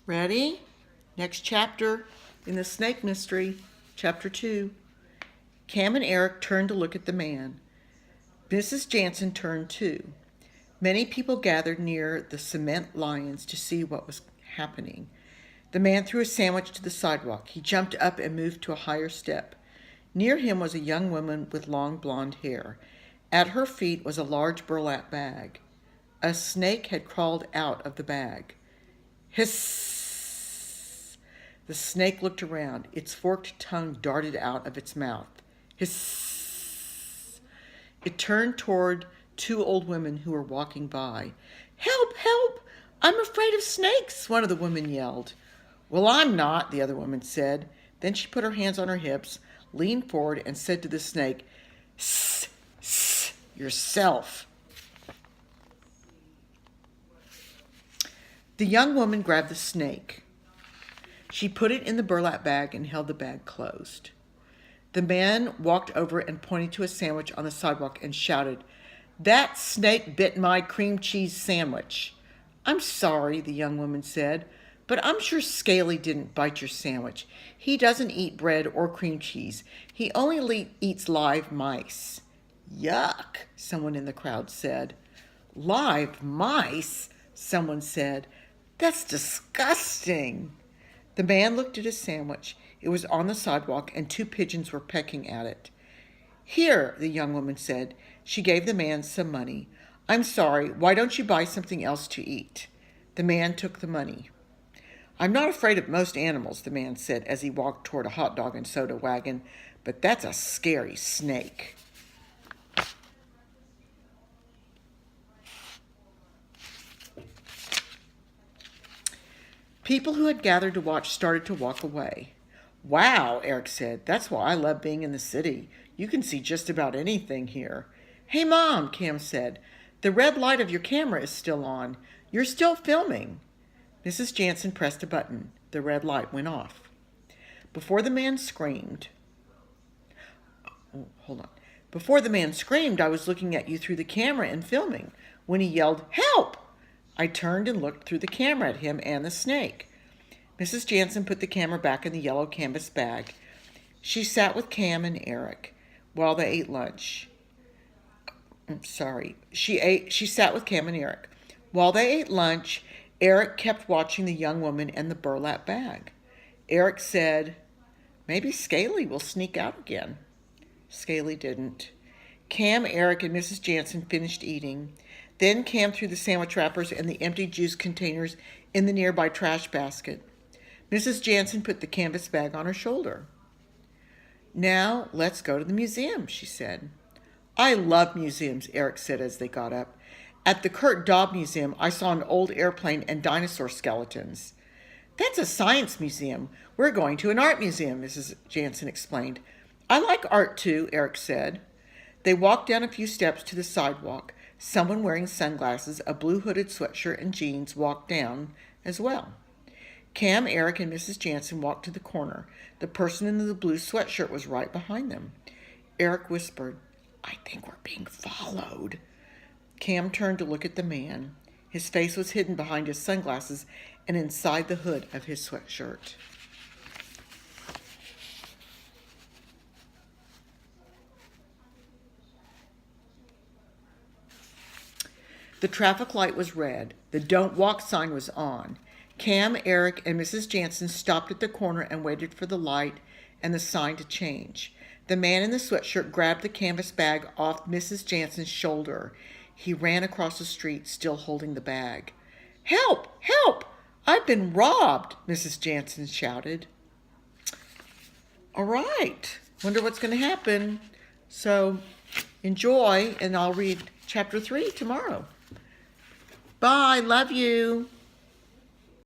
Ready? Next chapter in the snake mystery, chapter 2. Cam and Eric turned to look at the man. Mrs. Jansen turned too. Many people gathered near the cement lions to see what was happening. The man threw a sandwich to the sidewalk. He jumped up and moved to a higher step. Near him was a young woman with long blonde hair. At her feet was a large burlap bag. A snake had crawled out of the bag. Hiss! The snake looked around. Its forked tongue darted out of its mouth. Hiss! It turned toward two old women who were walking by. "Help! Help! I'm afraid of snakes!" one of the women yelled. "Well, I'm not," the other woman said. Then she put her hands on her hips, leaned forward, and said to the snake, "Sss, sss, yourself." The young woman grabbed the snake. She put it in the burlap bag and held the bag closed. The man walked over and pointed to a sandwich on the sidewalk and shouted, "That snake bit my cream cheese sandwich." "I'm sorry," the young woman said, "but I'm sure Scaly didn't bite your sandwich. He doesn't eat bread or cream cheese. He only eats live mice." "Yuck," someone in the crowd said. "Live mice?" someone said. "That's disgusting." The man looked at his sandwich. It was on the sidewalk, and two pigeons were pecking at it. "Here," the young woman said. She gave the man some money. "I'm sorry, why don't you buy something else to eat?" The man took the money. "I'm not afraid of most animals," the man said as he walked toward a hot dog and soda wagon, "but that's a scary snake." People who had gathered to watch started to walk away. "Wow," Eric said, "that's why I love being in the city. You can see just about anything here." "Hey, Mom," Cam said, "the red light of your camera is still on. You're still filming." Mrs. Jansen pressed a button. The red light went off. Before the man screamed, Before the man screamed, I was looking at you through the camera and filming. When he yelled, "Help!" I turned and looked through the camera at him and the snake. Mrs. Jansen put the camera back in the yellow canvas bag. She sat with Cam and Eric while they ate lunch. She sat with Cam and Eric. While they ate lunch, Eric kept watching the young woman and the burlap bag. Eric said, "Maybe Scaly will sneak out again." Scaly didn't. Cam, Eric, and Mrs. Jansen finished eating. Then Cam threw the sandwich wrappers and the empty juice containers in the nearby trash basket. Mrs. Jansen put the canvas bag on her shoulder. "Now let's go to the museum," she said. "I love museums," Eric said as they got up. "At the Kurt Daub Museum, I saw an old airplane and dinosaur skeletons." "That's a science museum. We're going to an art museum," Mrs. Jansen explained. "I like art too," Eric said. They walked down a few steps to the sidewalk. Someone wearing sunglasses, a blue hooded sweatshirt, and jeans walked down as well. Cam, Eric, and Mrs. Jansen walked to the corner. The person in the blue sweatshirt was right behind them. Eric whispered, "I think we're being followed." Cam turned to look at the man. His face was hidden behind his sunglasses and inside the hood of his sweatshirt. The traffic light was red. The "Don't Walk" sign was on. Cam, Eric, and Mrs. Jansen stopped at the corner and waited for the light and the sign to change. The man in the sweatshirt grabbed the canvas bag off Mrs. Jansen's shoulder. He ran across the street, still holding the bag. "Help! Help! I've been robbed!" Mrs. Jansen shouted. All right. Wonder what's going to happen. So enjoy, and I'll read chapter 3 tomorrow. Bye. Love you.